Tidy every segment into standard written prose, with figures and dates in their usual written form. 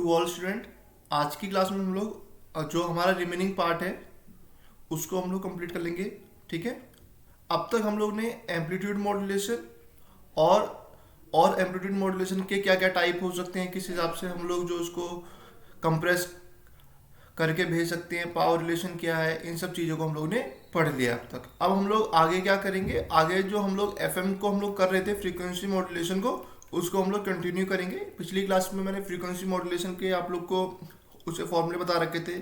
To all student. आज की class में हम लोग जो हमारा रिमेनिंग पार्ट है उसको हम लोग कंप्लीट कर लेंगे। ठीक है। अब तक हम लोग ने एम्पलीट्यूड मॉड्यूलेशन और एम्पलीट्यूड मॉड्यूलेशन के क्या क्या टाइप हो सकते हैं, किस हिसाब से हम लोग जो उसको कंप्रेस करके भेज सकते हैं, पावर रिलेशन क्या है, इन सब चीज़ों को हम लोग ने पढ़ लिया अब तक। अब हम लोग आगे क्या करेंगे, आगे जो हम लोग एफएम को हम लोग कर रहे थे फ्रीक्वेंसी मॉड्यूलेशन को, उसको हम लोग कंटिन्यू करेंगे। पिछली क्लास में मैंने फ्रीक्वेंसी मॉड्यूलेशन के आप लोग को उसके फॉर्मूले बता रखे थे।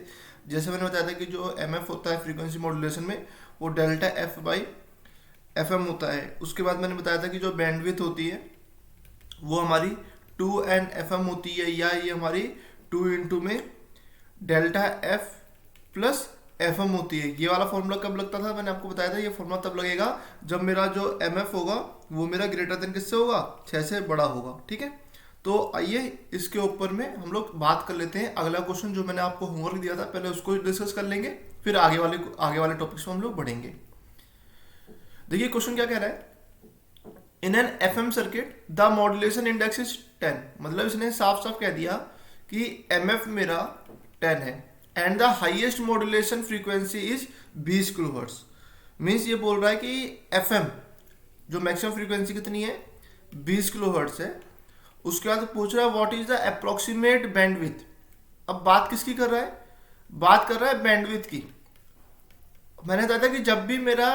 जैसे मैंने बताया था कि जो एम एफ होता है फ्रीक्वेंसी मॉड्यूलेशन में वो delta F by F M होता है। उसके बाद मैंने बताया था कि जो बैंडविथ होती है वो हमारी 2n होती है, या ये हमारी 2 में delta F plus F M होती है। ये वाला फॉर्मूला कब लगता था, मैंने आपको बताया था ये फॉर्मूला तब लगेगा जब मेरा जो एम एफ होगा वो मेरा ग्रेटर देन किससे होगा, 6 से बड़ा होगा। ठीक है। तो आइए इसके ऊपर में हम लोग बात कर लेते हैं। अगला क्वेश्चन जो मैंने आपको होमवर्क दिया था पहले उसको डिस्कस कर लेंगे, फिर आगे वाले टॉपिक्स में हम लोग बढ़ेंगे। देखिए क्वेश्चन क्या कह रहा है, in N F M circuit the modulation index is 10। मतलब इसने साफ साफ कह दिया कि एम एफ मेरा 10 है and the highest modulation frequency is 20 kilohertz. Means ये बोल रहा है कि एफ एम जो मैक्सिमम फ्रीक्वेंसी कितनी है, 20 किलोहर्ट्ज है। उसके बाद पूछ रहा है what is the approximate bandwidth. अब बात किसकी कर रहा है, बात कर रहा है बैंडविथ की। मैंने बताया था कि जब भी मेरा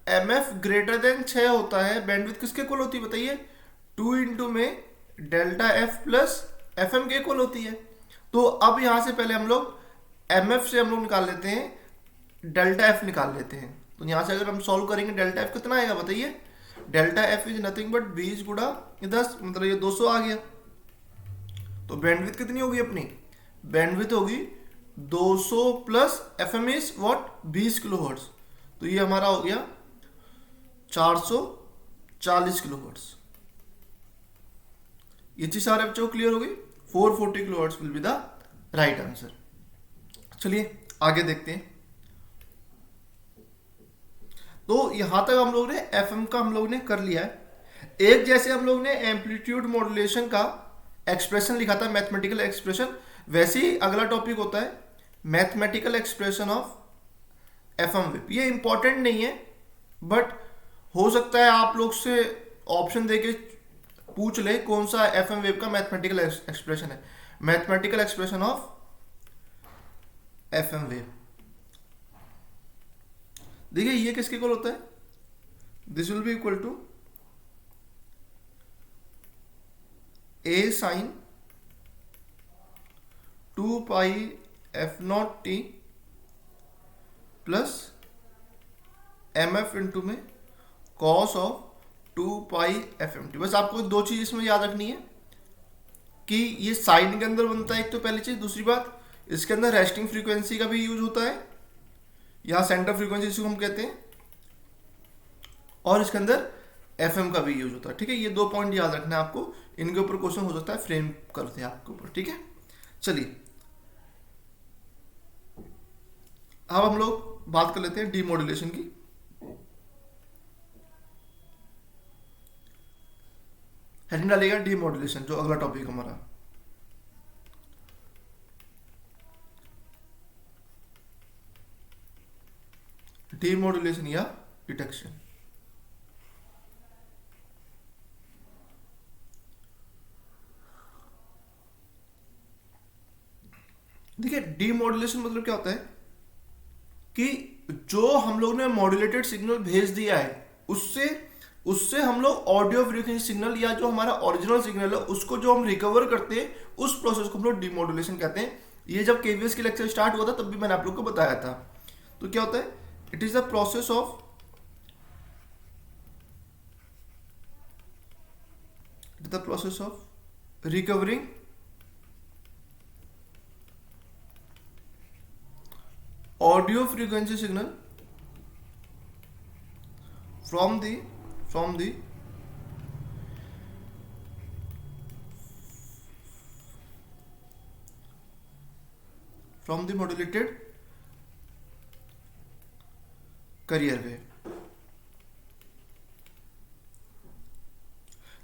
एम एफ ग्रेटर देन 6 होता है, बैंडविथ किसके इक्वल होती है बताइए, 2 इंटू में delta F plus F M के इक्वल होती है। तो अब यहां से पहले हम लोग एम एफ से हम लोग निकाल लेते हैं, डेल्टा एफ निकाल लेते हैं। तो यहां से अगर हम सॉल्व करेंगे डेल्टा एफ कितना आएगा बताइए, delta F is nothing but 20 गुणा 10, मतलब ये 200 आ गया। तो बैंडविथ कितनी होगी अपनी, बैंडविथ होगी 200 plus F M is what 20 kilohertz. तो ये हमारा हो गया 440 किलोहर्ट्ज। ये चीज सारे बच्चों को क्लियर हो गई। 440 kilohertz will be the right answer. चलिए आगे देखते हैं। तो यहां तक हम लोग ने एफएम का हम लोग ने कर लिया है। एक जैसे हम लोग ने एम्पलीट्यूड मॉड्यूलेशन का एक्सप्रेशन लिखा था, मैथमेटिकल एक्सप्रेशन, वैसे ही अगला टॉपिक होता है mathematical expression of FM wave. ये इंपॉर्टेंट नहीं है बट हो सकता है आप लोग से ऑप्शन देके पूछ ले कौन सा एफएम वेव का मैथमेटिकल एक्सप्रेशन है। Mathematical expression of FM wave, देखिए ये किसके इक्वल होता है, this will be equal to A sine 2 pi f naught t plus m f into में cos of 2 pi f m t. बस आपको दो चीज इसमें याद रखनी है कि ये साइन के अंदर बनता है एक, तो पहली चीज। दूसरी बात, इसके अंदर रेस्टिंग फ्रीक्वेंसी का भी यूज होता है, यहाँ सेंटर फ्रीक्वेंसी जिसको हम कहते हैं, और इसके अंदर एफएम का भी यूज होता है। ठीक है, ये दो पॉइंट याद रखना है आपको, इनके ऊपर क्वेश्चन हो सकता है फ्रेम करते हैं आपके ऊपर। ठीक है, चलिए अब हम लोग बात कर लेते हैं डीमॉड्यूलेशन की। हेडिंग डालेगा डीमॉड्यूलेशन, जो अगला टॉपिक हमारा। डीमॉड्यूलेशन या डिटेक्शन। देखिए डीमॉड्यूलेशन मतलब क्या होता है कि जो हम लोग ने मॉड्यूलेटेड सिग्नल भेज दिया है उससे उससे हम लोग ऑडियो फ्रीक्वेंसी सिग्नल या जो हमारा ओरिजिनल सिग्नल है उसको जो हम रिकवर करते हैं उस प्रोसेस को हम लोग डीमॉड्यूलेशन कहते हैं। ये जब केवीएस की लेक्चर स्टार्ट हुआ था तब भी मैंने आप लोग को बताया था। तो क्या होता है, it is the process of recovering audio frequency signal from the modulated carrier wave।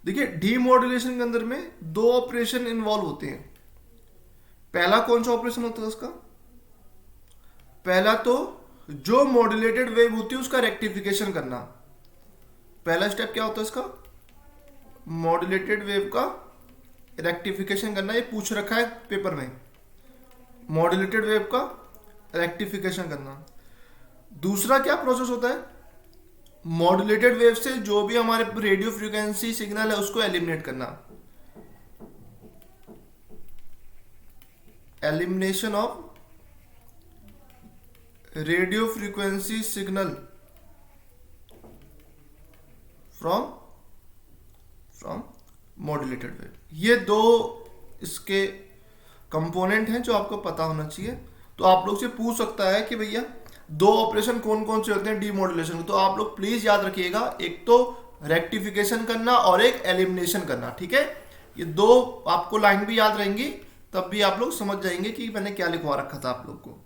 देखिए डीमॉड्यूलेशन के अंदर में दो ऑपरेशन इन्वॉल्व होते हैं। पहला कौन सा ऑपरेशन होता है उसका? पहला तो जो मॉड्यूलेटेड वेव होती है उसका रेक्टिफिकेशन करना। पहला स्टेप क्या होता है इसका? मॉड्यूलेटेड वेव का रेक्टिफिकेशन करना। ये पूछ रखा है पेपर में, मॉड्यूलेटेड वेव का रेक्टिफिकेशन करना। दूसरा क्या प्रोसेस होता है? मॉड्यूलेटेड वेव से जो भी हमारे रेडियो फ्रीक्वेंसी सिग्नल है उसको एलिमिनेट करना। Elimination of radio frequency signal from modulated wave. ये दो इसके कंपोनेंट हैं जो आपको पता होना चाहिए। तो आप लोग से पूछ सकता है कि भैया दो ऑपरेशन कौन कौन से होते हैं डीमॉड्यूलेशन के, तो आप लोग प्लीज याद रखिएगा, एक तो रेक्टिफिकेशन करना और एक एलिमिनेशन करना। ठीक है, ये दो आपको लाइन भी याद रहेंगी, तब भी आप लोग समझ जाएंगे कि मैंने क्या लिखवा रखा था आप लोग को।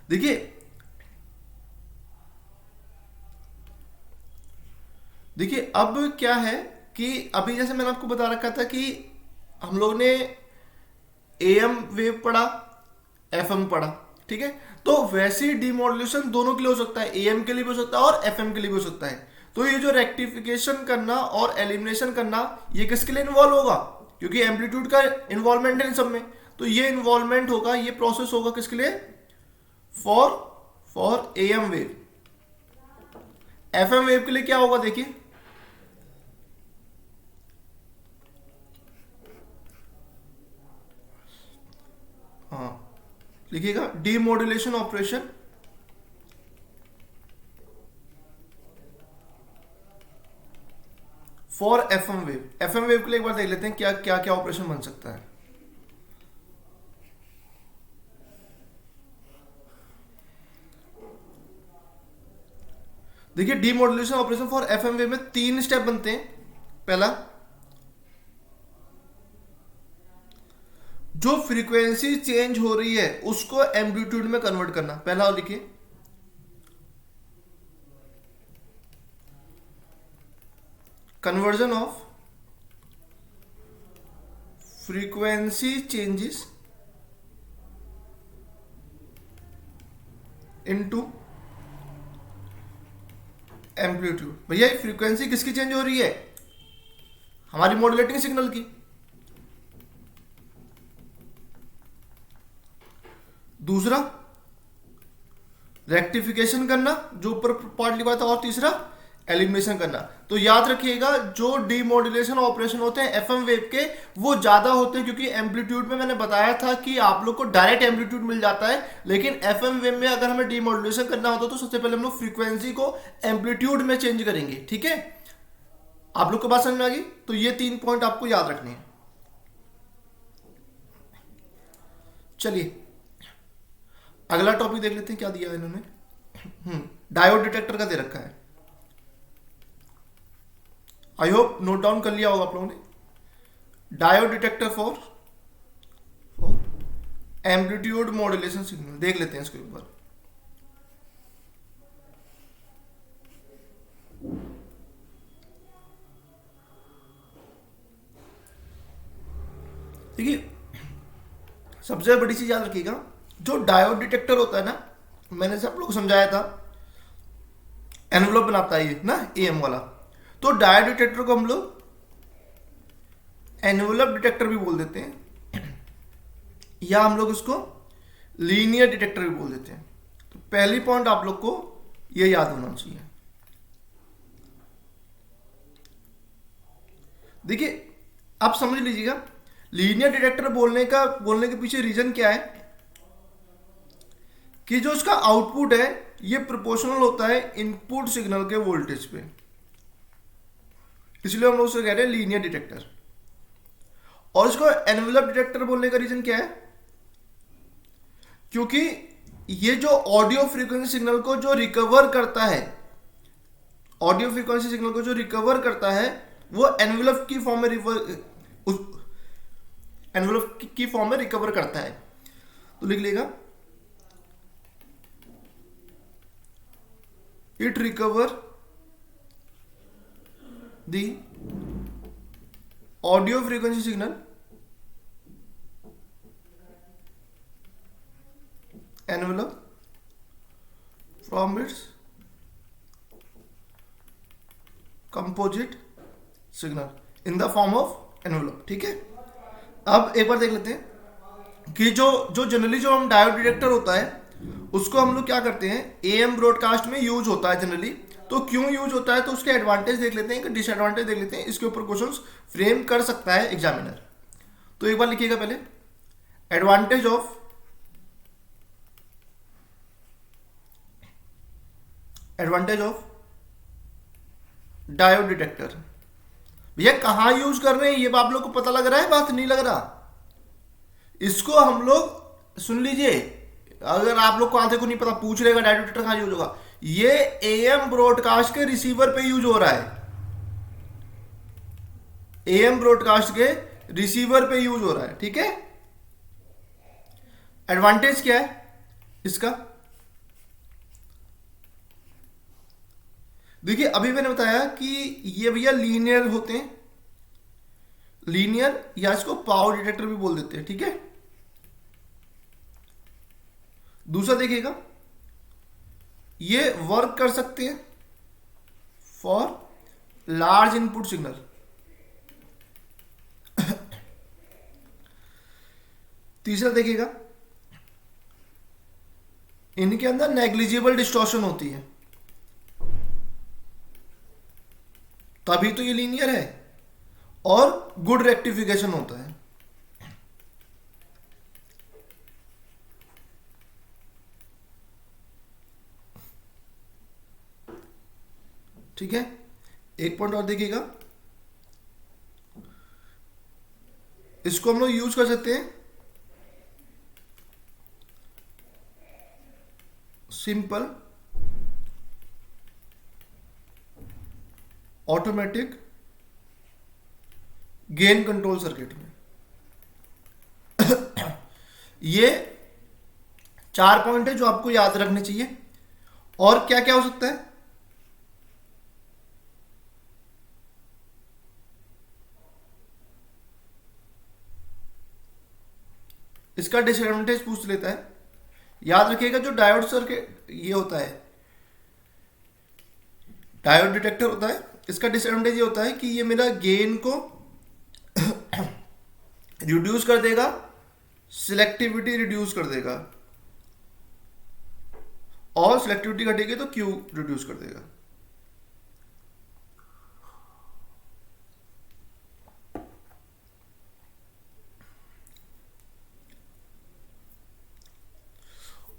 देखिए अब क्या है कि अभी जैसे मैंने आपको बता रखा था कि हम लोग ने एएम वेव पढ़ा, एफएम पढ़ा। ठीक है, तो वैसे ही डीमॉड्यूलेशन दोनों के लिए हो सकता है, एएम के लिए भी हो सकता है और एफएम के लिए भी हो सकता है। तो ये जो रेक्टिफिकेशन करना और एलिमिनेशन करना, ये किसके लिए इन्वॉल्व होगा? क्योंकि एम्पलीट्यूड का इन्वॉल्वमेंट है इन सब में, तो ये इन्वॉल्वमेंट होगा, ये प्रोसेस होगा किसके लिए? For am wave. FM wave के लिए क्या होगा? देखिए हाँ, लिखिएगा demodulation operation for FM wave. FM wave के लिए एक बार देख लेते हैं क्या क्या क्या ऑपरेशन बन सकता है। देखिए demodulation operation for FM wave में 3 स्टेप बनते हैं। पहला, जो फ्रीक्वेंसी चेंज हो रही है उसको एम्पलीट्यूड में कन्वर्ट करना। पहला लिखिए, conversion of frequency changes into amplitude. भैया फ्रीक्वेंसी किसकी चेंज हो रही है? हमारी मॉड्यूलेटिंग सिग्नल की। दूसरा रेक्टिफिकेशन करना, जो ऊपर पार्ट लिखा था, और तीसरा एलिमिनेशन करना। तो याद रखिएगा जो डीमॉड्यूलेशन ऑपरेशन होते हैं एफएम वेव के, वो ज्यादा होते हैं, क्योंकि एम्पलीट्यूड में मैंने बताया था कि आप लोग को डायरेक्ट एम्पलीट्यूड मिल जाता है, लेकिन एफएम वेव में अगर हमें डीमॉड्यूलेशन करना होता तो सबसे पहले हम लोग फ्रीक्वेंसी को एम्पलीट्यूड में चेंज करेंगे। ठीक है, आप लोग को बात समझ में आ गई? तो ये 3 पॉइंट आपको याद रखने हैं। चलिए अगला टॉपिक देख लेते हैं, क्या दिया है इन्होंने। डायोड डिटेक्टर का दे रखा है, आई होप नोट डाउन कर लिया होगा आप लोगों ने। Diode detector for amplitude modulation signal देख लेते हैं इसके ऊपर। देखिए सबसे बड़ी चीज याद रखिएगा, जो डायोड डिटेक्टर होता है ना, मैंने से आप लोग को समझाया था, एनवलप बनाता है ये ना, एएम वाला। तो डायोड डिटेक्टर को हम लोग एनवलप डिटेक्टर भी बोल देते हैं, या हम लोग इसको लीनियर डिटेक्टर भी बोल देते हैं। तो पहली पॉइंट आप लोग को ये याद होना चाहिए। देखिए आप समझ लीजिएगा, लीनियर डिटेक्टर बोलने के पीछे रीजन क्या है कि जो इसका आउटपुट है ये प्रोपोर्शनल होता है इनपुट सिग्नल के वोल्टेज पे, इसलिए हम लोग उसे कह रहे हैं लीनियर डिटेक्टर। और इसको एनवेलप डिटेक्टर बोलने का रीजन क्या है? क्योंकि ये जो ऑडियो फ्रीक्वेंसी सिग्नल को जो रिकवर करता है, ऑडियो फ्रीक्वेंसी सिग्नल को जो रिकवर करता है वो एनवेलप की फॉर्म में एनवेलप की फॉर्म में रिकवर करता है। तो लिख लेगा, it recover the audio frequency signal envelope from its composite signal in the form of envelope। ठीक है, अब एक बार देख लेते हैं कि जो जो जनरली जो हम डायोड डिटेक्टर होता है उसको हम लोग क्या करते हैं, एएम ब्रॉडकास्ट में यूज होता है जनरली। तो क्यों यूज होता है, तो उसके एडवांटेज देख लेते हैं कि डिसएडवांटेज देख लेते हैं, इसके ऊपर क्वेश्चंस फ्रेम कर सकता है एग्जामिनर। तो एक बार लिखिएगा पहले, एडवांटेज ऑफ डायोड डिटेक्टर। भैया कहां यूज कर रहे हैं ये आप लोग को पता लग रहा है, बात नहीं लग रहा? इसको हम लोग सुन लीजिए, अगर आप लोग को आधे को नहीं पता पूछ रहेगा डायोड डिटेक्टर कहां यूज होगा, ये एएम ब्रॉडकास्ट के रिसीवर पे यूज हो रहा है, एएम ब्रॉडकास्ट के रिसीवर पे यूज हो रहा है। ठीक है, एडवांटेज क्या है इसका, देखिए अभी मैंने बताया कि ये भैया लीनियर होते हैं, लीनियर या इसको पावर डिटेक्टर भी बोल देते हैं। ठीक है, दूसरा देखिएगा, ये वर्क कर सकते हैं फॉर लार्ज इनपुट सिग्नल। तीसरा देखिएगा, इनके अंदर नेग्लिजिबल डिस्टॉर्शन होती है, तभी तो ये लीनियर है, और गुड रेक्टिफिकेशन होता है। ठीक है, एक पॉइंट और देखिएगा, इसको हम लोग यूज कर सकते हैं simple automatic gain control circuit में। ये 4 पॉइंट है जो आपको याद रखने चाहिए। और क्या क्या हो सकता है, इसका डिसएडवांटेज पूछ लेता है। याद रखिएगा जो डायोड सर्किट ये होता है, डायोड डिटेक्टर होता है, इसका डिसएडवांटेज ये होता है कि ये मेरा गेन को रिड्यूस कर देगा, सिलेक्टिविटी रिड्यूस कर देगा, और सिलेक्टिविटी घटेगी तो क्यू रिड्यूस कर देगा।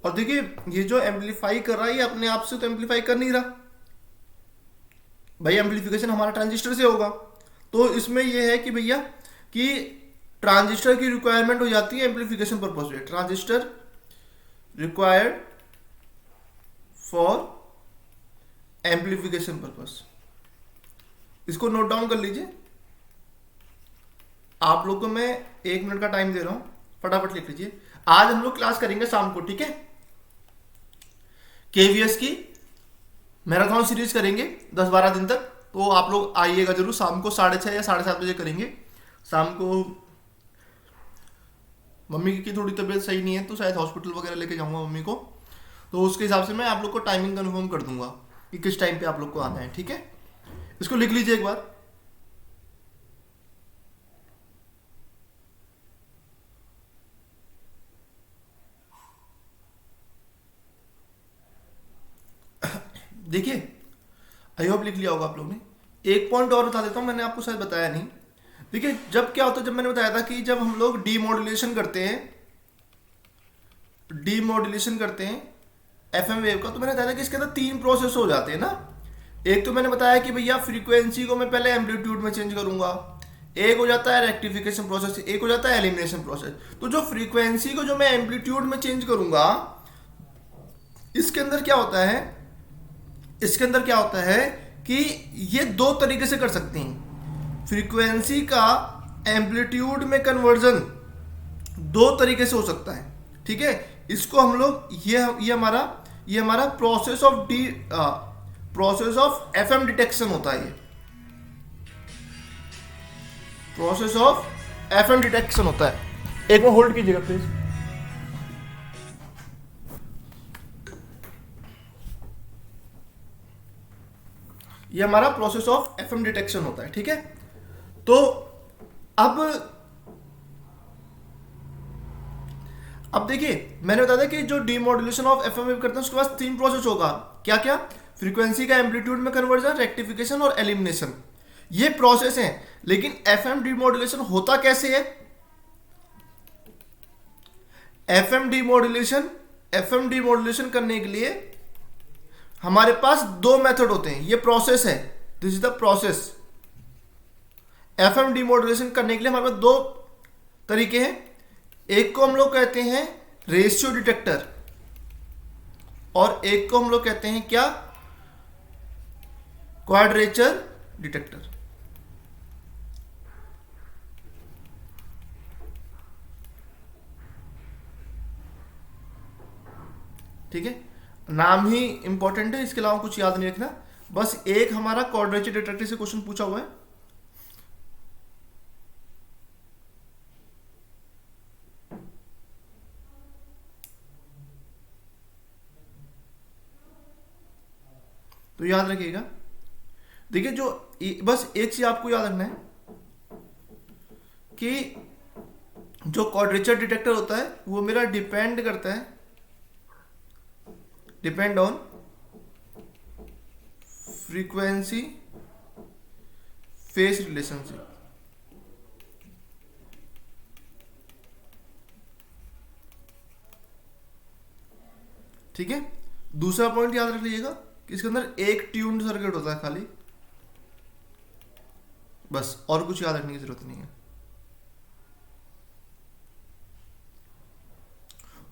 और देखिए ये जो एम्पलीफाई कर रहा है ये अपने आप से तो एम्पलीफाई कर नहीं रहा भाई, एम्पलीफिकेशन हमारा ट्रांजिस्टर से होगा। तो इसमें यह है कि भैया कि ट्रांजिस्टर की रिक्वायरमेंट हो जाती है एम्पलीफिकेशन पर्पस से, transistor required for amplification purpose. इसको नोट डाउन कर लीजिए, आप लोग को मैं 1 मिनट का टाइम दे रहा हूं, फटाफट लिख लीजिए। आज हम लोग क्लास करेंगे शाम को, ठीक है, केवीएस की मैराथन सीरीज करेंगे 10-12 दिन तक। तो आप लोग आइएगा जरूर, शाम को 6:30 या 7:30 बजे करेंगे। शाम को मम्मी की थोड़ी तबीयत सही नहीं है तो शायद हॉस्पिटल वगैरह लेके जाऊंगा मम्मी को, तो उसके हिसाब से मैं आप लोग को टाइमिंग कन्फर्म कर दूंगा कि किस टाइम पे आप लोग को आना है। ठीक है, इसको लिख लीजिए एक बार। देखिए आई होप लिख लिया होगा आप लोगों ने। एक पॉइंट और बता देता हूं, मैंने आपको शायद बताया नहीं। देखिए जब क्या होता है, जब मैंने बताया था कि जब हम लोग डीमॉड्यूलेशन करते हैं एफएम वेव का, तो मैंने बताया था कि इसके अंदर 3 प्रोसेस हो जाते हैं ना। एक तो मैंने बताया कि भैया फ्रीक्वेंसी को मैं पहले एम्पलीट्यूड में चेंज करूंगा, एक हो जाता है रेक्टिफिकेशन प्रोसेस, एक हो जाता है एलिमिनेशन प्रोसेस। तो जो फ्रीक्वेंसी को जो मैं एम्पलीट्यूड में चेंज करूंगा, इसके अंदर क्या होता है कि ये 2 तरीके से कर सकते हैं। फ्रीक्वेंसी का एम्पलीट्यूड में कन्वर्जन 2 तरीके से हो सकता है। ठीक है, इसको हम लोग ये हमारा प्रोसेस ऑफ एफएम डिटेक्शन होता है। ये प्रोसेस ऑफ एफएम डिटेक्शन होता है। एक बार होल्ड कीजिएगा प्लीज। ये हमारा प्रोसेस ऑफ एफएम डिटेक्शन होता है, ठीक है। तो अब देखिए मैंने बताया था कि जो डीमॉड्यूलेशन ऑफ एफएम वेव करते हैं उसके पास 3 प्रोसेस होगा। क्या क्या? फ्रीक्वेंसी का एम्पलीट्यूड में कन्वर्जन, रेक्टिफिकेशन और एलिमिनेशन, ये प्रोसेस हैं। लेकिन एफएम डीमॉड्यूलेशन होता कैसे है? एफएम डीमॉड्यूलेशन करने के लिए हमारे पास 2 मेथड होते हैं। ये प्रोसेस है, this is the process. FM demodulation करने के लिए हमारे पास 2 तरीके हैं। एक को हम लोग कहते हैं रेशियो डिटेक्टर और एक को हम लोग कहते हैं क्या? Quadrature detector. ठीक है, नाम ही इंपॉर्टेंट है, इसके अलावा कुछ याद नहीं रखना। बस एक हमारा क्वाड्रेचर डिटेक्टर से क्वेश्चन पूछा हुआ है। तो याद रखिएगा। देखिए जो बस एक चीज आपको याद रखना है कि जो क्वाड्रेचर डिटेक्टर होता है वो मेरा depend on frequency face relationship. ठीक है, दूसरा पॉइंट याद रख लीजिएगा कि इसके अंदर एक ट्यून्ड सर्किट होता है खाली, बस, और कुछ याद रखने की जरूरत नहीं है।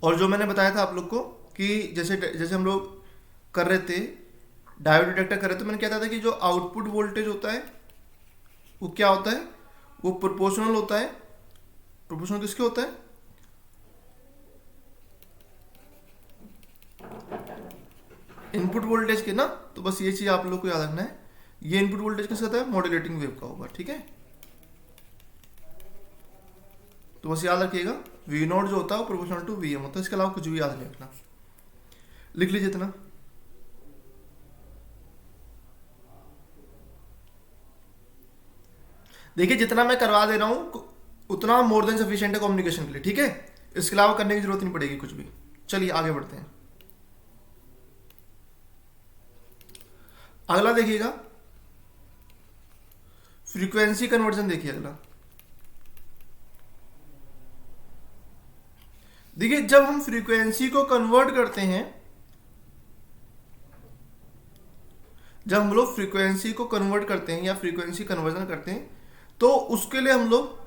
और जो मैंने बताया था आप लोग को कि जैसे हम लोग कर रहे थे डायोड डिटेक्टर कर रहे थे, मैंने क्या था कि जो आउटपुट वोल्टेज होता है वो क्या होता है? वो प्रोपोर्शनल होता है। प्रोपोर्शनल किसके होता है? इनपुट वोल्टेज के ना। तो बस ये चीज आप लोग को याद रखना है, ये इनपुट वोल्टेज किसका होता है? मॉड्यूलेटिंग वेव का होगा। ठीक है, तो बस याद रखिएगा वी नॉट जो होता है वो प्रोपोर्शनल टू वीएम होता है। इसके अलावा कुछ भी याद नहीं रखना, लिख लीजिए इतना। देखिए जितना मैं करवा दे रहा हूं उतना मोर देन सफिशिएंट है कम्युनिकेशन के लिए। ठीक है, इसके अलावा करने की जरूरत नहीं पड़ेगी कुछ भी। चलिए आगे बढ़ते हैं। अगला देखिएगा फ्रीक्वेंसी कन्वर्जन। देखिए अगला, देखिए जब हम फ्रीक्वेंसी को कन्वर्ट करते हैं, जब हम लोग फ्रीक्वेंसी को कन्वर्ट करते हैं या फ्रीक्वेंसी कन्वर्जन करते हैं तो उसके लिए हम लोग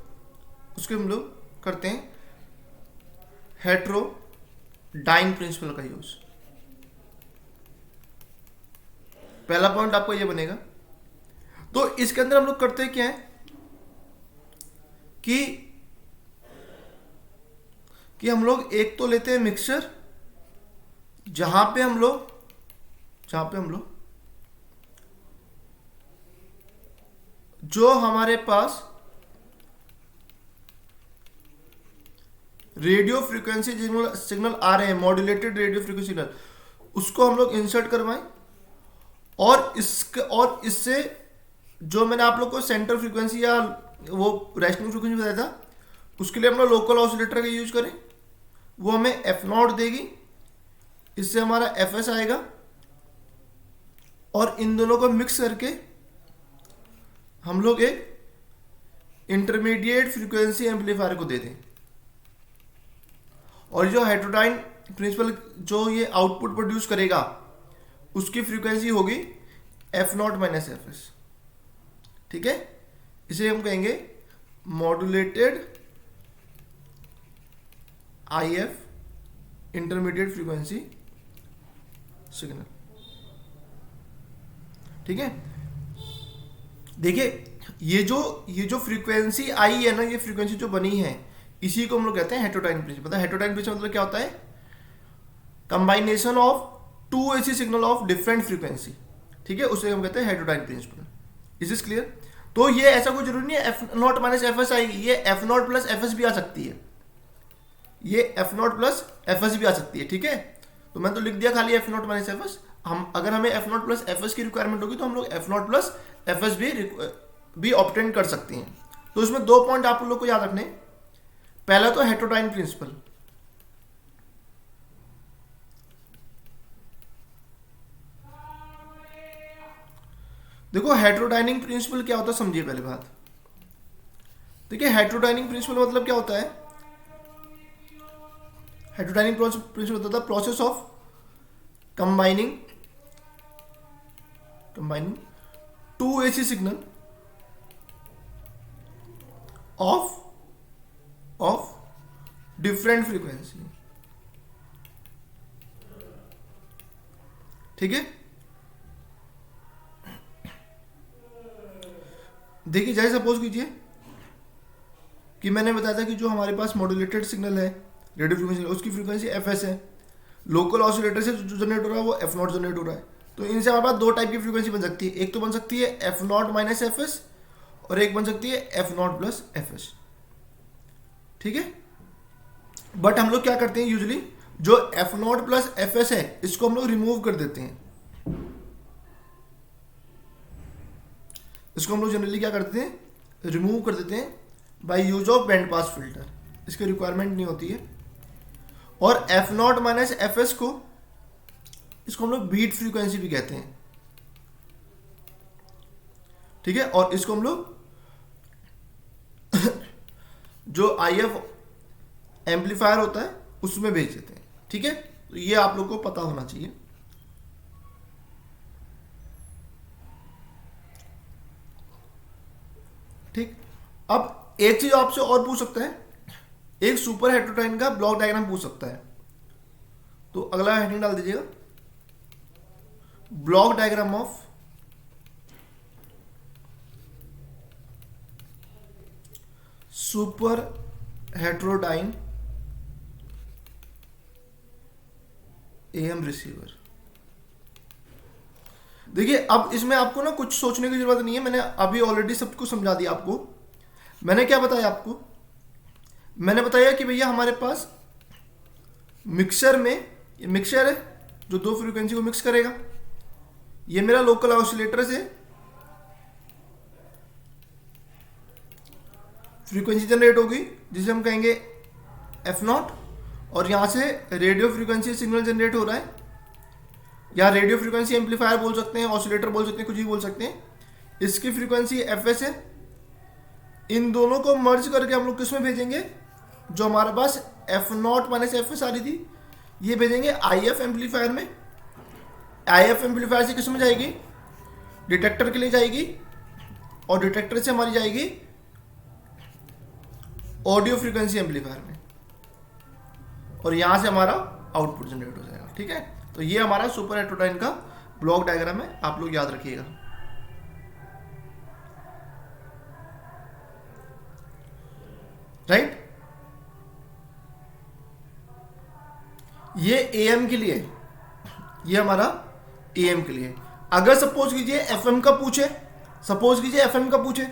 करते हैं हेटेरोडाइन प्रिंसिपल का यूज। पहला पॉइंट आपको ये बनेगा। तो इसके अंदर हम लोग करते क्या है कि हम लोग एक तो लेते हैं मिक्सचर, जहां पे हम लोग जो हमारे पास रेडियो फ्रीक्वेंसी सिग्नल आ रहे हैं, मॉड्यूलेटेड रेडियो फ्रीक्वेंसी सिग्नल, उसको हम लोग इंसर्ट करवाएं और इससे जो मैंने आप लोग को सेंटर फ्रीक्वेंसी या वो रेशनिंग फ्रीक्वेंसी बताया था, उसके लिए हम लोग लोकल ऑसिलेटर का यूज करें। वो हमें F0 देगी, इससे हमारा FS आएगा और इन दोनों को मिक्स करके हम लोग एक इंटरमीडिएट फ्रीक्वेंसी एम्पलीफायर को दे दें। और जो हेटेरोडाइन प्रिंसिपल जो ये आउटपुट प्रोड्यूस करेगा उसकी फ्रीक्वेंसी होगी F0 माइनस FS। ठीक है, इसे हम कहेंगे modulated IF intermediate frequency signal. ठीक है, देखिए ये जो फ्रीक्वेंसी आई है ना, ये फ्रीक्वेंसी जो बनी है इसी को हम लोग कहते हैं हेटेरोडाइन प्रिंसिपल। हेटेरोडाइन प्रिंसिपल मतलब क्या होता है? Combination of 2 AC signal of different frequency. ठीक है, उसे हम कहते हैं heterodyne principle. Is this clear? तो ये ऐसा कोई जरूरी नहीं है F0 माइनस FS आएगी, ये F0 प्लस FS भी आ सकती है, ये F0 प्लस FS भी आ सकती है। ठीक है, तो मैं तो लिख दिया खाली F0 माइनस FS, हम अगर हमें F not plus F S की रिक्वायरमेंट होगी तो हम लोग F not plus F S भी ऑब्टेन कर सकते हैं। तो इसमें 2 पॉइंट आप लोग को याद रखने। पहला तो हेटेरोडाइन प्रिंसिपल, देखो हेटेरोडाइनिक प्रिंसिपल क्या होता है समझिए पहले बात। देखिए हेटेरोडाइनिक प्रिंसिपल मतलब क्या होता है। हेटेरोडाइनिक प्रिंसिपल होता है process of combining 2 AC signal of different frequency. ठीक है, देखिए जैसे सपोज कीजिए कि मैंने बताया था कि जो हमारे पास मॉड्यूलेटेड सिग्नल है रेडियो फ्रीक्वेंसी, उसकी फ्रीक्वेंसी एफ एस है। लोकल ऑसिलेटर से जो जनरेट हो रहा है वो एफ नॉट जनरेट हो रहा है। तो इनसे हमारे पास 2 टाइप की फ्रीक्वेंसी बन सकती है। एक तो बन सकती है F naught minus f S और एक बन सकती है F not plus F S. ठीक है, बट हम लोग क्या करते हैं यूजुअली, जो F not plus F S है इसको हम लोग रिमूव कर देते हैं। इसको हम लोग जनरली क्या करते हैं, रिमूव कर देते हैं by use of band pass filter. इसकी रिक्वायरमेंट नहीं होती है। और F naught minus f S को, इसको हम लोग बीट फ्रीक्वेंसी भी कहते हैं। ठीक है, और इसको हम लोग जो आई एफ एम्पलीफायर होता है उसमें भेज देते हैं। ठीक है, तो ये आप लोग को पता होना चाहिए। ठीक, अब एक चीज आपसे और पूछ सकता है, एक सुपर हेटेरोडाइन का ब्लॉक डायग्राम पूछ सकता है। तो अगला हेडिंग डाल दीजिएगा, block diagram of super heterodyne am receiver. देखिए अब इसमें आपको ना कुछ सोचने की जरूरत नहीं है, मैंने अभी ऑलरेडी सब कुछ समझा दिया आपको। मैंने क्या बताया आपको, मैंने बताया कि भैया हमारे पास मिक्सर में, ये मिक्सर है जो 2 फ्रीक्वेंसी को मिक्स करेगा। ये मेरा लोकल ऑसिलेटर से फ्रीक्वेंसी जनरेट होगी जिसे हम कहेंगे एफ नॉट, और यहां से रेडियो फ्रीक्वेंसी सिग्नल जनरेट हो रहा है, या रेडियो फ्रीक्वेंसी एम्पलीफायर बोल सकते हैं, ऑसिलेटर बोल सकते हैं, कुछ भी बोल सकते हैं। इसकी फ्रीक्वेंसी एफ एस है। इन दोनों को मर्ज करके हम लोग किसमें भेजेंगे, जो हमारे पास f naught minus f s आ रही थी ये भेजेंगे आई एफ एम्पलीफायर में। आई एफ एम्पलीफायर से किस में जाएगी, डिटेक्टर के लिए जाएगी, और डिटेक्टर से हमारी जाएगी ऑडियो फ्रीक्वेंसी एम्पलीफायर में, और यहां से हमारा आउटपुट जनरेट हो जाएगा। ठीक है, तो ये हमारा सुपर हेटेरोडाइन का ब्लॉक डायग्राम है, आप लोग याद रखिएगा। राइट, ये एएम के लिए, ये हमारा एएम के लिए। अगर सपोज कीजिए एफएम का पूछे, सपोज कीजिए एफएम का पूछे,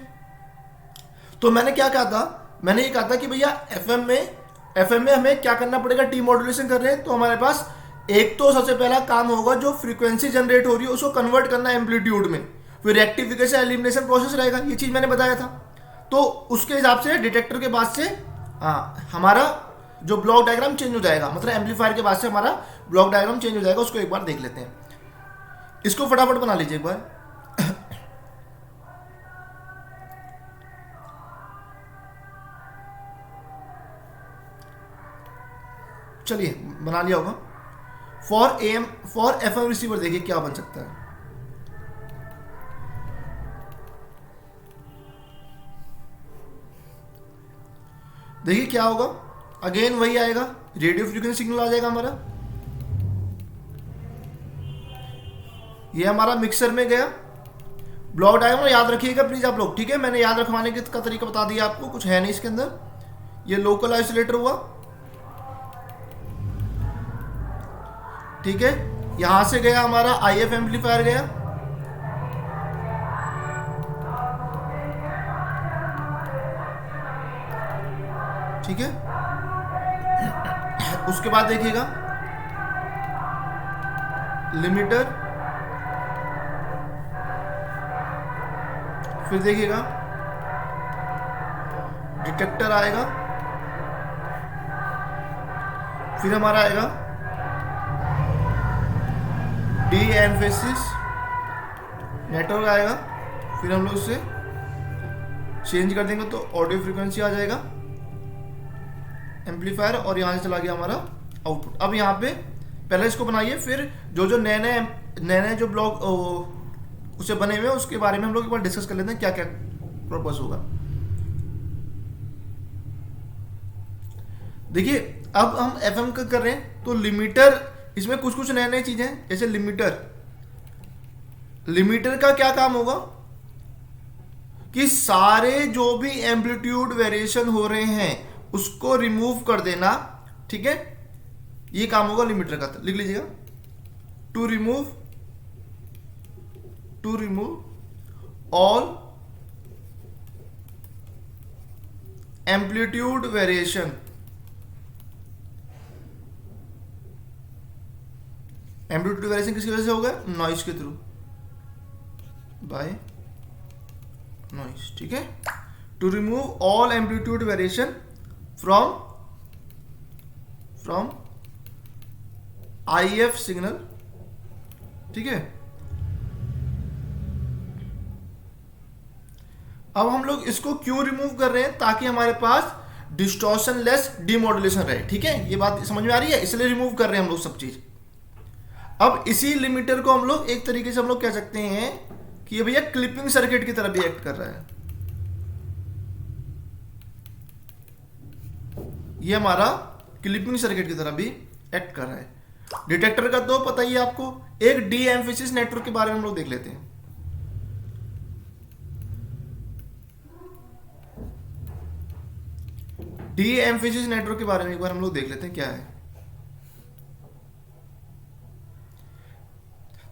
तो मैंने क्या कहा था, मैंने ये कहा था कि भैया एफएम में हमें क्या करना पड़ेगा, टी मॉड्यूलेशन कर रहे हैं तो हमारे पास एक तो सबसे पहला काम होगा जो फ्रीक्वेंसी जनरेट हो रही है उसको कन्वर्ट करना एम्पलीट्यूड में, फिर रेक्टिफिकेशन एलिमिनेशन प्रोसेस रहेगा, ये चीज मैंने बताया था। तो उसके हिसाब से डिटेक्टर के बाद से हमारा जो ब्लॉक डायग्राम चेंज हो जाएगा, मतलब एम्पलीफायर के बाद से हमारा ब्लॉक डायग्राम चेंज हो जाएगा। उसको एक बार देख लेते हैं, इसको फटाफट बना लीजिए एक बार। चलिए बना लिया होगा। फॉर एफएम रिसीवर देखिए क्या बन सकता है। देखिए क्या होगा, अगेन वही आएगा, रेडियो फ्रीक्वेंसी सिग्नल आ जाएगा हमारा। ये हमारा मिक्सर में गया, ब्लॉक डायग्राम याद रखिएगा प्लीज आप लोग। ठीक है, मैंने याद रखवाने का तरीका बता दिया आपको, कुछ है नहीं इसके अंदर। ये लोकल आइसोलेटर हुआ, ठीक है, यहां से गया हमारा आईएफ एम्पलीफायर गया, ठीक है। उसके बाद देखिएगा लिमिटर, फिर देखिएगा डिटेक्टर आएगा, फिर हमारा आएगा डी एम्फेसिस नेटवर्क आएगा, फिर हम लोग उसे चेंज कर देंगे तो ऑडियो फ्रीक्वेंसी आ जाएगा एम्पलीफायर, और यहाँ से चला गया हमारा आउटपुट। अब यहाँ पे पहले इसको बनाइए, फिर जो जो नए नए जो ब्लॉक उसे बने हुए हैं उसके बारे में हम लोग एक बार डिस्कस कर लेते हैं क्या क्या पर्पस होगा। देखिए अब हम एफएम का कर रहे हैं तो लिमिटर, इसमें कुछ कुछ नए नए चीजें हैं, जैसे लिमिटर का क्या काम होगा कि सारे जो भी एम्पलीट्यूड वेरिएशन हो रहे हैं उसको रिमूव कर देना, ठीक है, ये काम होगा लिमिटर का। लिख लीजिएगा, to remove all amplitude variation, amplitude variation किसकी वजह से होगा, नॉइज के थ्रू, बाय नॉइज, ठीक है। To remove all amplitude variation from IF signal, ठीक है। अब हम लोग इसको क्यों रिमूव कर रहे हैं, ताकि हमारे पास डिस्टॉर्शन लेस डीमॉड्यूलेशन रहे, ठीक है, ये बात समझ में आ रही है, इसलिए रिमूव कर रहे हैं हम लोग सब चीज। अब इसी लिमिटर को हम लोग एक तरीके से हम लोग कह सकते हैं कि ये भैया क्लिपिंग सर्किट की तरह भी एक्ट कर रहा है, ये हमारा क्लिपिंग सर्किट की तरह भी एक्ट कर रहा है। डिटेक्टर का तो पता ही है आपको। एक डी एम्फेसिस नेटवर्क के बारे में हम लोग देख लेते हैं। डी एम्फेसिस नेटवर्क के बारे में एक बार हम लोग देख लेते हैं क्या है।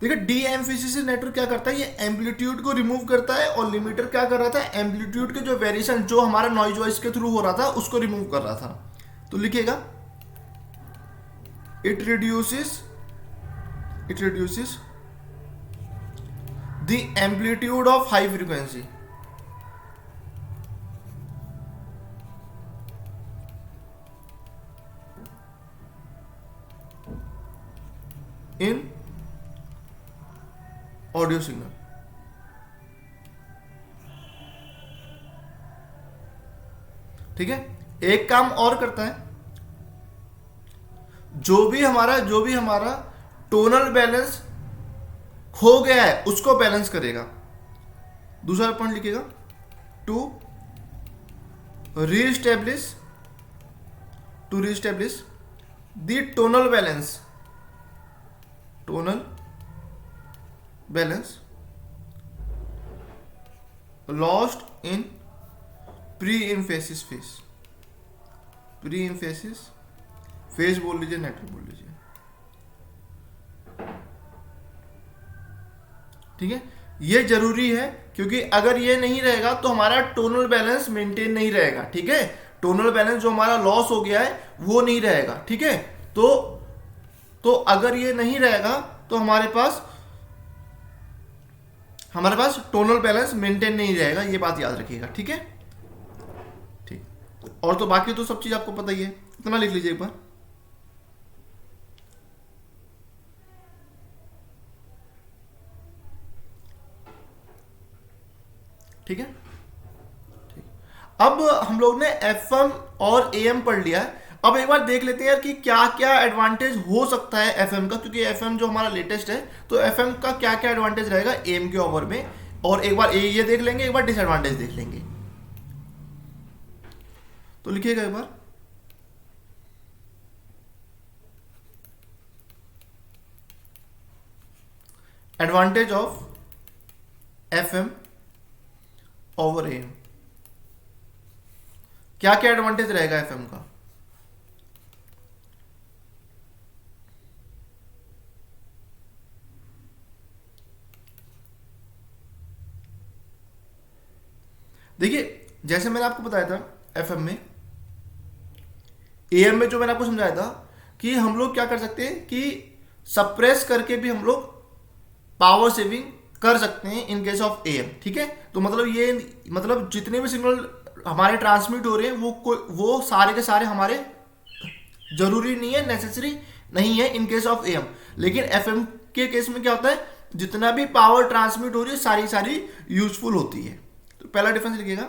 देखिए डी एम्फेसिस नेटवर्क क्या करता है, ये एम्पलीट्यूड को रिमूव करता है, और लिमिटर क्या कर रहा था, एम्पलीट्यूड के जो वेरिएशन जो हमारा नॉइज वॉइस के थ्रू हो रहा था उसको रिमूव कर रहा था। तो लिखिएगा it reduces the amplitude of high frequency in audio signal, ठीक है। एक काम और करता है, जो भी हमारा टोनल बैलेंस खो गया है उसको बैलेंस करेगा। दूसरा पॉइंट लिखिएगा, to reestablish the tonal balance lost in pre emphasis phase बोल लीजिए, नेटवर्क बोल लीजिए, ठीक है। ये जरूरी है क्योंकि अगर ये नहीं रहेगा तो हमारा टोनल बैलेंस मेंटेन नहीं रहेगा, ठीक है। टोनल बैलेंस जो हमारा लॉस हो गया है वो नहीं रहेगा, ठीक है। तो अगर ये नहीं रहेगा तो हमारे पास टोनल बैलेंस मेंटेन नहीं रहेगा, ये बात याद रखिएगा, ठीक है। ठीक, और तो बाकी तो सब चीज आपको पता ही है, इतना लिख लीजिए एक बार। ठीक है, ठीक। अब हम लोग ने FM और AM पढ़ लिया है। अब एक बार देख लेते हैं यार कि क्या क्या एडवांटेज हो सकता है FM का, क्योंकि FM जो हमारा लेटेस्ट है तो FM का क्या क्या एडवांटेज रहेगा AM के ओवर में, और एक बार ये देख लेंगे, एक बार डिसएडवांटेज देख लेंगे। तो लिखिएगा एक बार, advantage of FM over AM। क्या क्या एडवांटेज रहेगा FM का। देखिए जैसे मैंने आपको बताया था FM में, AM में जो मैंने आपको समझाया था कि हम लोग क्या कर सकते हैं कि सप्रेस करके भी हम लोग पावर सेविंग कर सकते हैं इन केस ऑफ एएम, ठीक है। तो मतलब ये मतलब जितने भी सिग्नल हमारे ट्रांसमिट हो रहे हैं वो सारे के सारे हमारे जरूरी नहीं है, नेसेसरी नहीं है इन केस ऑफ एएम। लेकिन एफएम के केस में क्या होता है, जितना भी पावर ट्रांसमिट हो रही है सारी सारी यूजफुल होती है। तो पहला डिफरेंस लिखिएगा,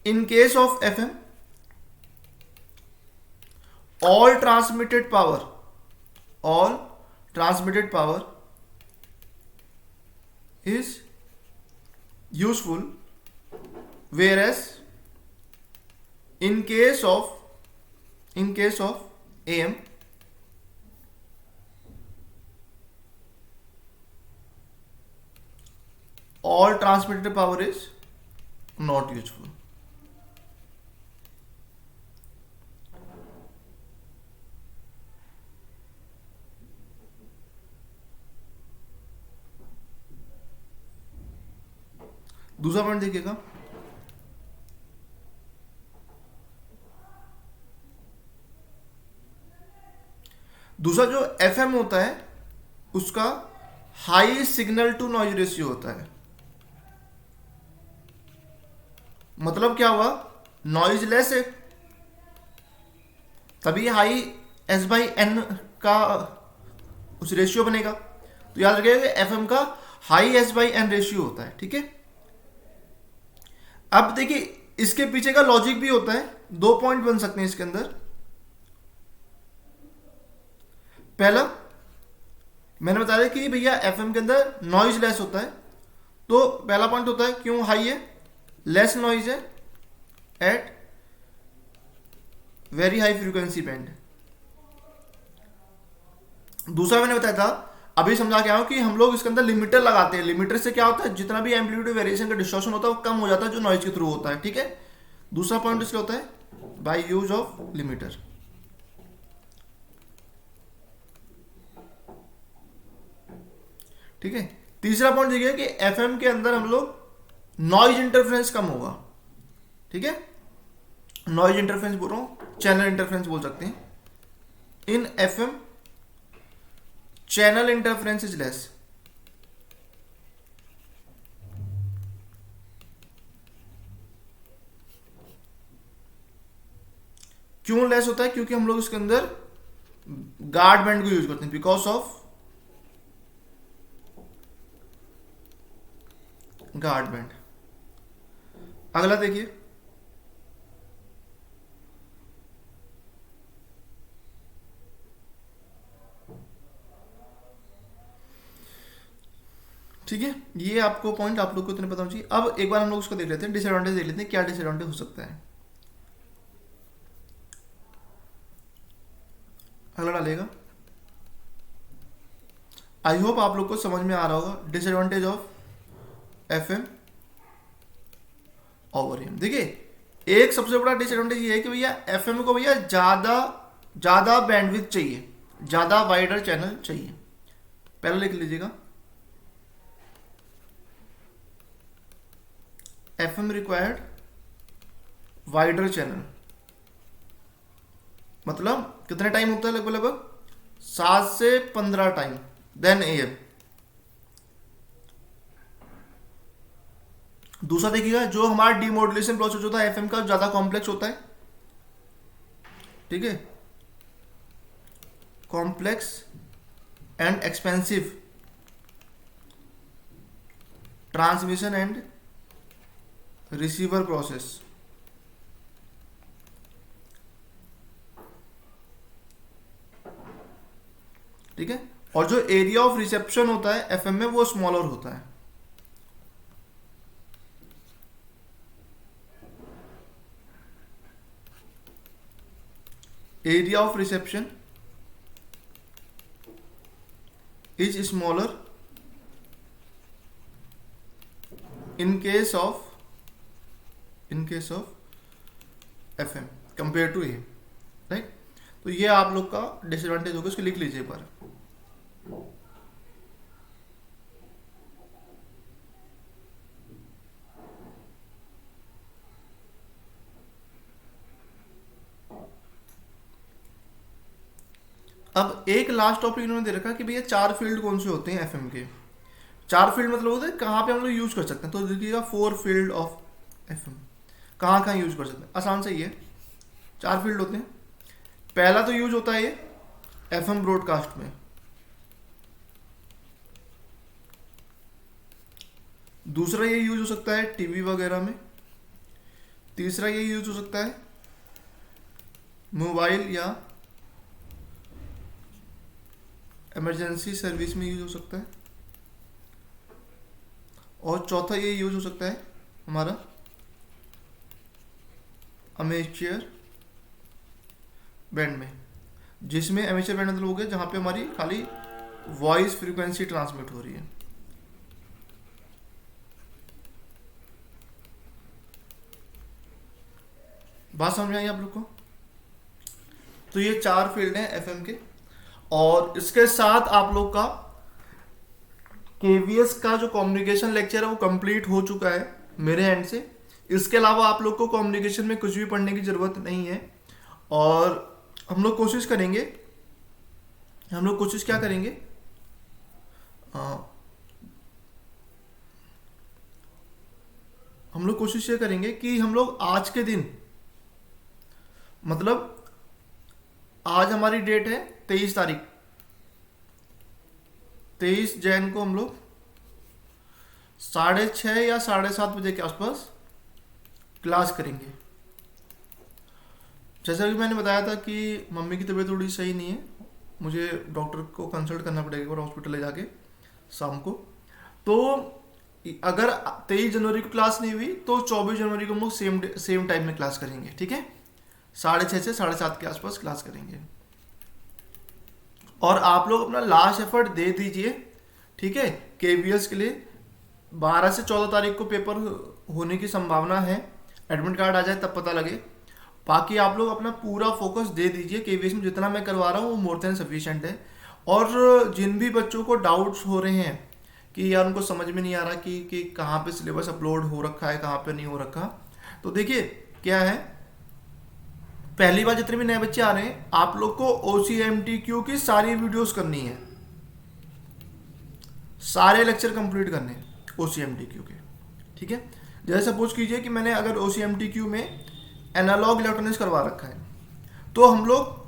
इन case of FM all transmitted power is useful, whereas in case of AM all transmitted power is not useful। दूसरा पॉइंट देखिएगा, दूसरा जो एफएम होता है उसका high signal to noise ratio होता है। मतलब क्या हुआ, नॉइज लेस है तभी हाई एस बाई एन का उस रेशियो बनेगा। तो याद रखिएगा एफएम का high S by N ratio होता है, ठीक है। अब देखिए इसके पीछे का लॉजिक भी होता है, 2 पॉइंट बन सकते हैं इसके अंदर। पहला मैंने बताया कि भैया एफएम के अंदर नॉइज लेस होता है, तो पहला पॉइंट होता है क्यों हाई है, लेस नॉइज है at very high frequency band. दूसरा मैंने बताया था, अभी समझा के आया हूं कि हम लोग इसके अंदर लिमिटर लगाते हैं। लिमिटर से क्या होता है, जितना भी एम्पलीट्यूड वेरिएशन का डिस्टॉर्शन होता है वो कम हो जाता है जो नॉइज के थ्रू होता है, ठीक है। दूसरा पॉइंट इसलिए होता है बाय यूज ऑफ लिमिटर। ठीक है। तीसरा पॉइंट देखिए कि एफएम के अंदर हम लोग नॉइज इंटरफेरेंस कम होगा, ठीक है। नॉइज इंटरफेरेंस बोल रहा हूं, चैनल इंटरफेरेंस बोल सकते हैं। In FM channel interference is less. क्यों लेस होता है, क्योंकि हम लोग इसके अंदर गार्ड बैंड को यूज करते हैं, बिकॉज ऑफ गार्ड बैंड। अगला देखिए, ठीक है। ये आपको पॉइंट आप लोग को इतने पता होना चाहिए। अब एक बार हम लोग उसको देख लेते हैं, डिसएडवांटेज देख लेते हैं, क्या डिसएडवांटेज हो सकता है। अगला डालेगा, आई होप आप लोग को समझ में आ रहा होगा disadvantage of FM over M. देखिए एक सबसे बड़ा डिसएडवांटेज ये है कि भैया एफएम को भैया ज्यादा बैंडविड्थ चाहिए, ज्यादा वाइडर चैनल चाहिए। पहले लिख लीजिएगा, एफएम रिक्वायर्ड वाइडर चैनल। मतलब कितने टाइम होता है, लगभग लगभग 7 से 15 टाइम देन एएम। दूसरा देखिएगा, जो हमारा डीमॉड्यूलेशन प्रोसेस होता है एफएम का ज्यादा कॉम्प्लेक्स होता है, ठीक है। Complex and expensive transmission and receiver process. ठीक है। और जो एरिया ऑफ रिसेप्शन होता है एफएम में वो स्मॉलर होता है। Area of reception is smaller in case of FM compare to A, right. तो ये आप लोग का डिसएडवांटेज होगा, इसको लिख लीजिए एक बार। अब एक लास्ट टॉपिक इन्होंने दे रखा कि भैया 4 फील्ड कौन से होते हैं एफएम के। 4 फील्ड मतलब होता है कहाँ पे हम लोग यूज कर सकते हैं, तो देखिएगा 4 फील्ड ऑफ एफएम, कहाँ कहाँ यूज कर सकते हैं। आसान से ही है, 4 फील्ड होते हैं। पहला तो यूज होता है ये एफएम ब्रॉडकास्ट में, दूसरा ये यूज हो सकता है टीवी वगैरह में, तीसरा ये यूज हो सकता है मोबाइल या इमरजेंसी सर्विस में यूज हो सकता है, और चौथा ये यूज हो सकता है हमारा अमेचर बैंड में, जिसमें अमेचर बैंड मतलब हो गया जहाँ पे हमारी खाली वॉइस फ्रीक्वेंसी ट्रांसमिट हो रही है। बात समझ में आई आप लोग को? तो ये 4 फील्ड हैं एफएम के, और इसके साथ आप लोग का केवीएस का जो कम्युनिकेशन लेक्चर है वो कंप्लीट हो चुका है मेरे एंड से। इसके अलावा आप लोग को कम्युनिकेशन में कुछ भी पढ़ने की ज़रूरत नहीं है, और हम लोग कोशिश करेंगे, हम लोग कोशिश क्या करेंगे, हम लोग कोशिश ये करेंगे कि हम लोग आज के दिन, मतलब आज हमारी डेट है 23 तारीख, 23 जैन को हम लोग 6:30 या 7:30 बजे के आसपास क्लास करेंगे। जैसा कि मैंने बताया था कि मम्मी की तबीयत थोड़ी सही नहीं है, मुझे डॉक्टर को कंसल्ट करना पड़ेगा और हॉस्पिटल ले जाके शाम को। तो अगर 23 जनवरी को क्लास नहीं हुई तो 24 जनवरी को हम लोग सेम टाइम में क्लास करेंगे, ठीक है। 6:30 से 7:30 के आसपास क्लास करेंगे, और आप लोग अपना लास्ट एफर्ट दे दीजिए, ठीक है। केवीएस के लिए 12 से 14 तारीख को पेपर होने की संभावना है, एडमिट कार्ड आ जाए तब पता लगे। बाकी आप लोग अपना पूरा फोकस दे दीजिए, केवीएस में जितना मैं करवा रहा हूँ वो मोर देन सफिशिएंट है। और जिन भी बच्चों को डाउट्स हो रहे हैं कि यार उनको समझ में नहीं आ रहा कि कहाँ पे सिलेबस अपलोड हो रखा है, कहाँ पे नहीं हो रखा, तो देखिए क्या है, पहली बार जितने भी नए बच्चे आ रहे हैं आप लोग को OCMTQ की सारी वीडियोस करनी है, सारे लेक्चर कंप्लीट करने हैं OCMTQ के, ठीक है। जैसे सपोज कीजिए कि मैंने अगर OCMTQ में एनालॉग इलेक्ट्रॉनिक्स करवा रखा है, तो हम लोग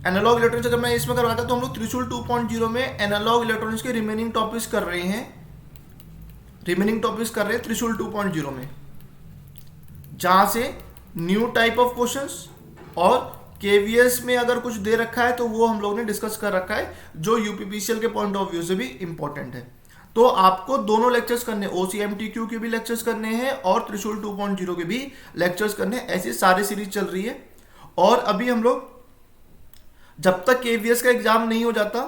एनालॉग इलेक्ट्रॉनिक्स अगर मैं इसमें करवाता तो हम लोग त्रिशूल 2.0 में एनालॉग इलेक्ट्रॉनिक्स के रिमेनिंग टॉपिक्स कर रहे हैं, त्रिशूल 2.0 में, जहां से न्यू टाइप ऑफ क्वेश्चंस और केवीएस में अगर कुछ दे रखा है तो वो हम लोग ने डिस्कस कर रखा है, जो यूपीपीसीएल के पॉइंट ऑफ व्यू से भी इंपॉर्टेंट है। तो आपको दोनों लेक्चर्स करने, OCMTQ के भी लेक्चर्स करने हैं और त्रिशूल 2.0 के भी लेक्चर्स करने हैं, ऐसी सारी सीरीज चल रही है। और अभी हम लोग जब तक केवीएस का एग्जाम नहीं हो जाता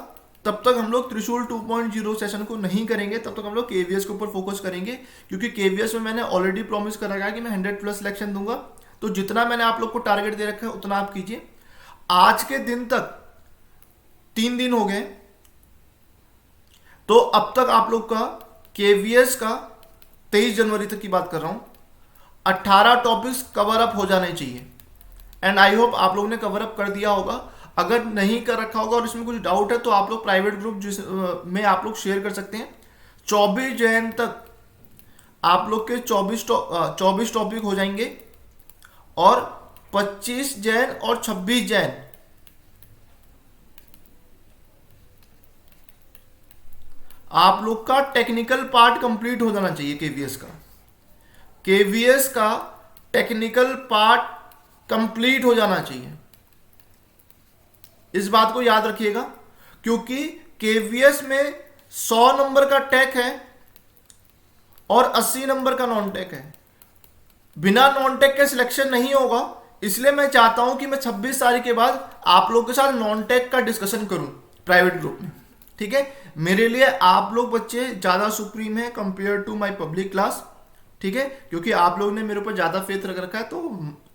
तब तक हम लोग त्रिशूल 2.0 सेशन को नहीं करेंगे, तब तक हम लोग केवीएस के ऊपर फोकस करेंगे, क्योंकि केवीएस में मैंने ऑलरेडी प्रॉमिस कर रखा है कि मैं 100+ सिलेक्शन दूंगा। तो जितना मैंने आप लोग को टारगेट दे रखा है उतना आप कीजिए। आज के दिन तक 3 दिन हो गए, तो अब तक आप लोग का केवीएस का 23 जनवरी तक की बात कर रहा हूं, 18 टॉपिक्स कवर अप हो जाने चाहिए, एंड आई होप आप लोग ने कवर अप कर दिया होगा। अगर नहीं कर रखा होगा और इसमें कुछ डाउट है तो आप लोग प्राइवेट ग्रुप में आप लोग शेयर कर सकते हैं। 24 जैन तक आप लोग के 24 टॉपिक हो जाएंगे, और 25 जैन और 26 जैन आप लोग का टेक्निकल पार्ट कंप्लीट हो जाना चाहिए। केवीएस का टेक्निकल पार्ट कंप्लीट हो जाना चाहिए, इस बात को याद रखिएगा, क्योंकि केवीएस में 100 नंबर का टेक है और 80 नंबर का नॉन टेक है। बिना नॉन टेक के सिलेक्शन नहीं होगा, इसलिए मैं चाहता हूं कि मैं 26 तारीख के बाद आप लोग के साथ नॉन टेक का डिस्कशन करूं प्राइवेट ग्रुप में, ठीक है। मेरे लिए आप लोग बच्चे ज्यादा सुप्रीम है compare to my public class, ठीक है, क्योंकि आप लोग ने मेरे ऊपर ज्यादा फेथ रख रखा है,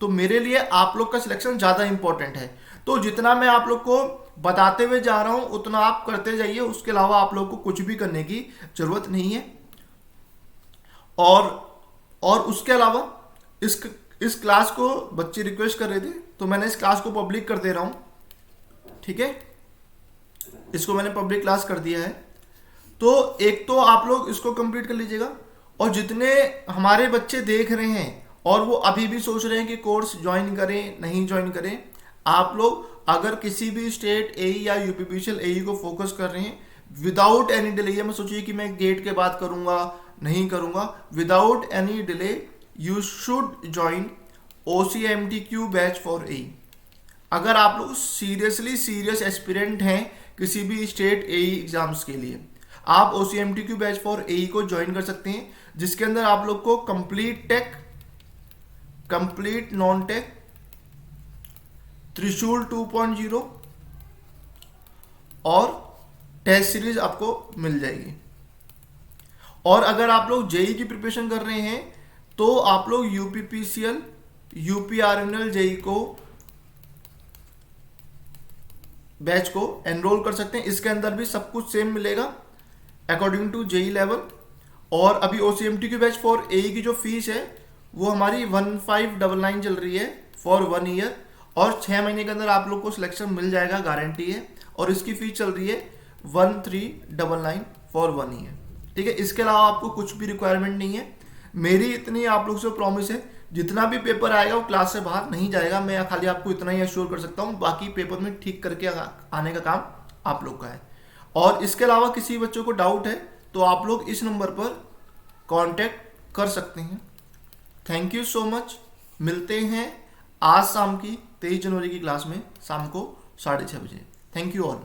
तो मेरे लिए आप लोग का सिलेक्शन ज्यादा इंपॉर्टेंट है। तो जितना मैं आप लोग को बताते हुए जा रहा हूं उतना आप करते जाइए, उसके अलावा आप लोग को कुछ भी करने की जरूरत नहीं है। और उसके अलावा इस क्लास को बच्चे रिक्वेस्ट कर रहे थे, तो मैंने इस क्लास को पब्लिक कर दे रहा हूं, ठीक है। इसको मैंने पब्लिक क्लास कर दिया है। तो एक तो आप लोग इसको कंप्लीट कर लीजिएगा, और जितने हमारे बच्चे देख रहे हैं और वो अभी भी सोच रहे हैं कि कोर्स ज्वाइन करें नहीं ज्वाइन करें, आप लोग अगर किसी भी स्टेट एई या यूपीपीसीएल एई को फोकस कर रहे हैं विदाउट एनी डिले, ये मत सोचिए कि मैं गेट के बाद करूंगा नहीं करूंगा, without any delay you should join OCMTQ batch for AE. अगर आप लोग सीरियस एस्पिरेंट हैं किसी भी स्टेट एई एग्जाम्स के लिए, आप OCMTQ बैच फॉर एई को ज्वाइन कर सकते हैं, जिसके अंदर आप लोग को complete tech, complete non tech, Trishul 2.0 और टेस्ट सीरीज आपको मिल जाएगी। और अगर आप लोग जेई की प्रिपरेशन कर रहे हैं तो आप लोग यूपीपीसीएल, यूपीआरएनएल जेई को बैच को एनरोल कर सकते हैं। इसके अंदर भी सब कुछ सेम मिलेगा अकॉर्डिंग टू जेई लेवल। और अभी OCMTQ बैच फॉर एई की जो फीस है वो हमारी 1599 चल रही है फॉर 1 ईयर, और 6 महीने के अंदर आप लोग को सिलेक्शन मिल जाएगा, गारंटी है। और इसकी फीस चल रही है 1399 फॉर 1 ईयर, ठीक है। इसके अलावा आपको कुछ भी रिक्वायरमेंट नहीं है। मेरी इतनी आप लोग से प्रॉमिस है, जितना भी पेपर आएगा वो क्लास से बाहर नहीं जाएगा, मैं खाली आपको इतना ही एश्योर कर सकता हूँ, बाकी पेपर में ठीक करके आने का काम आप लोग का है। और इसके अलावा किसी बच्चों को डाउट है तो आप लोग इस नंबर पर कांटेक्ट कर सकते हैं। Thank you so much. मिलते हैं आज शाम की 23 जनवरी की क्लास में शाम को 6:30 बजे। Thank you all.